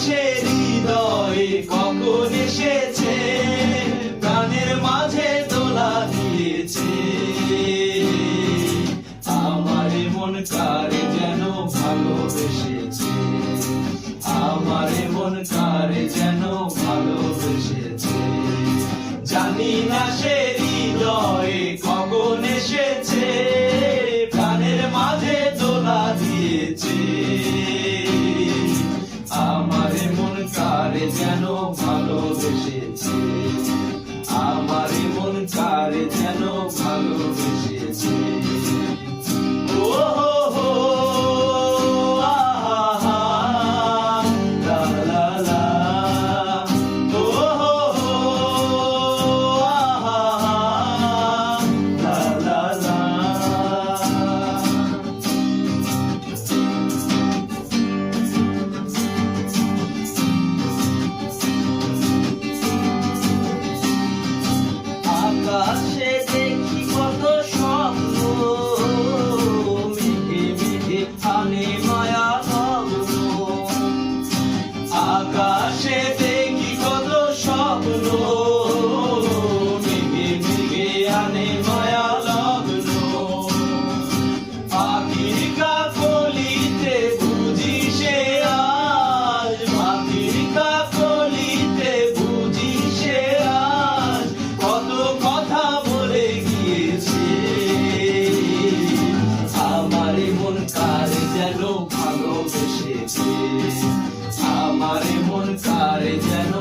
সে হৃদয়ে কখন এসেছে, প্রাণের মাঝে দোলা দিয়েছে। আমার মন কারে যেন ভালোবেসেছে, আমার মন কারে যেন ভালোবেসেছে। জানি না সে হৃদয়ে কখন এসেছে, প্রাণের মাঝে দোলা দিয়েছে। আমার মন কারে যেন ভালোবেসেছে, আমার মন কারে যেন ভালোবেসেছে। ও হো আহা লা লা লা, ও হো আহা লা লা লা। আকাশে দেখি কত স্বপ্ন, মেঘে মেঘে আনে মায়া লগ্ন। আকাশে দেখি কত স্বপ্ন, মেঘে মেঘে আনে মায়া লগ্ন। পাখির কাকলিতে বুঝি সে আজ, পাখির কাকলিতে বুঝি সে আজ কত কথা বলে গিয়েছে। আমার মন কারে যেন ভালোবেসেছে, আমার মন কারে যেন